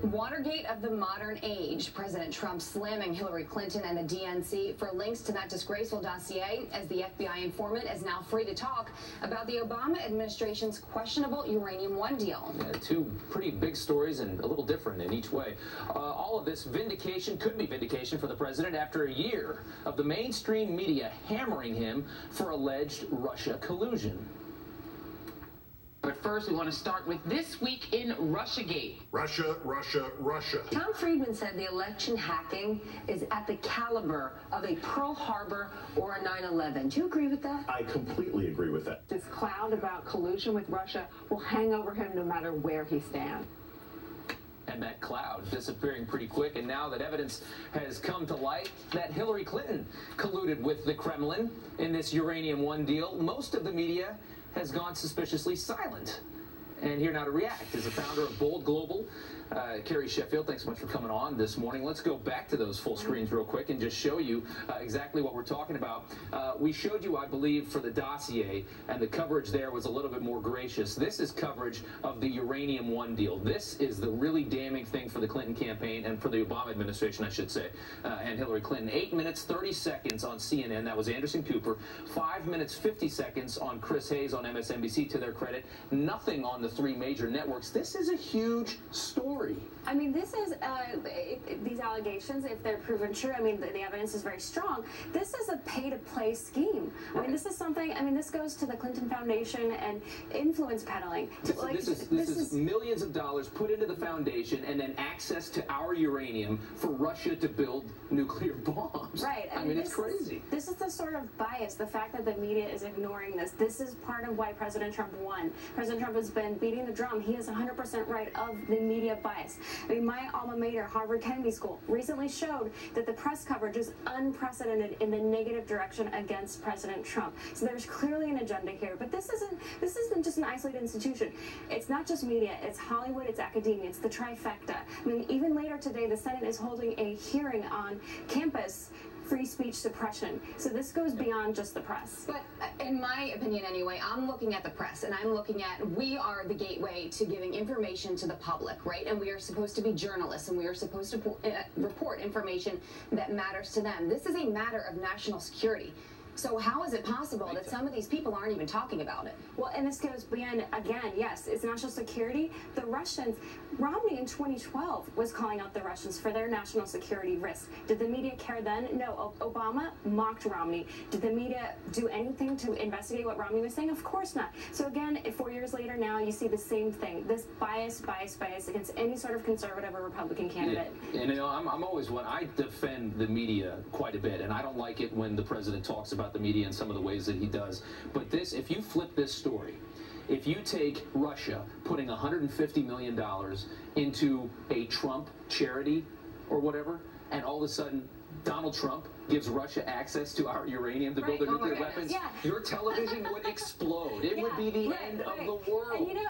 Watergate of the modern age. President Trump slamming Hillary Clinton and the DNC for links to that disgraceful dossier, as the FBI informant is now free to talk about the Obama administration's questionable Uranium One deal. Yeah, two pretty big stories and a little different in each way. All of this vindication could be vindication for the president after a year of the mainstream media hammering him for alleged Russia collusion. But first, we want to start with This Week in Russiagate. Russia, Russia, Russia. Tom Friedman said the election hacking is at the caliber of a Pearl Harbor or a 9/11. Do you agree with that? I completely agree with that. This cloud about collusion with Russia will hang over him no matter where he stands. And that cloud disappearing pretty quick, and now that evidence has come to light that Hillary Clinton colluded with the Kremlin in this Uranium One deal, most of the media has gone suspiciously silent. And here now to react is the founder of Bold Global, Carrie Sheffield. Thanks so much for coming on this morning. Let's go back to those full screens real quick and just show you exactly what we're talking about. We showed you, I believe, for the dossier, and the coverage there was a little bit more gracious. This is coverage of the Uranium One deal. This is the really damning thing for the Clinton campaign, and for the Obama administration, I should say, and Hillary Clinton. 8 minutes, 30 seconds on CNN. That was Anderson Cooper. 5 minutes, 50 seconds on Chris Hayes on MSNBC, to their credit. Nothing on the three major networks. This is a huge story. I mean, this is, these allegations, if they're proven true, I mean, the evidence is very strong. This is a pay-to-play scheme. I mean, this is something, I mean, this goes to the Clinton Foundation and influence peddling. This is millions of dollars put into the foundation, and then access to our uranium for Russia to build nuclear bombs. Right. I mean, it's crazy. This is the sort of bias, the fact that the media is ignoring this. This is part of why President Trump won. President Trump has been beating the drum. He is 100% right of the media bias. I mean, my alma mater, Harvard Kennedy School, recently showed that the press coverage is unprecedented in the negative direction against President Trump. So there's clearly an agenda here. But this isn't just an isolated institution. It's not just media. It's Hollywood. It's academia. It's the trifecta. I mean, even later today, the Senate is holding a hearing on campus free speech suppression. So this goes beyond just the press. But in my opinion anyway, I'm looking at the press, and I'm looking at, we are the gateway to giving information to the public, right? And we are supposed to be journalists, and we are supposed to report information that matters to them. This is a matter of national security. So how is it possible that some of these people aren't even talking about it? Well, and this goes beyond, again, yes, it's national security. The Russians, Romney in 2012 was calling out the Russians for their national security risk. Did the media care then? No. Obama mocked Romney. Did the media do anything to investigate what Romney was saying? Of course not. So again, 4 years later now, you see the same thing. This bias against any sort of conservative or Republican candidate. Yeah. And you know, I'm always one, I defend the media quite a bit, and I don't like it when the president talks about the media in some of the ways that he does. But this, if you flip this story, if you take Russia putting $150 million into a Trump charity or whatever, and all of a sudden Donald Trump gives Russia access to our uranium to build their nuclear weapons, your television would explode. It would be the end of the world. And, you know,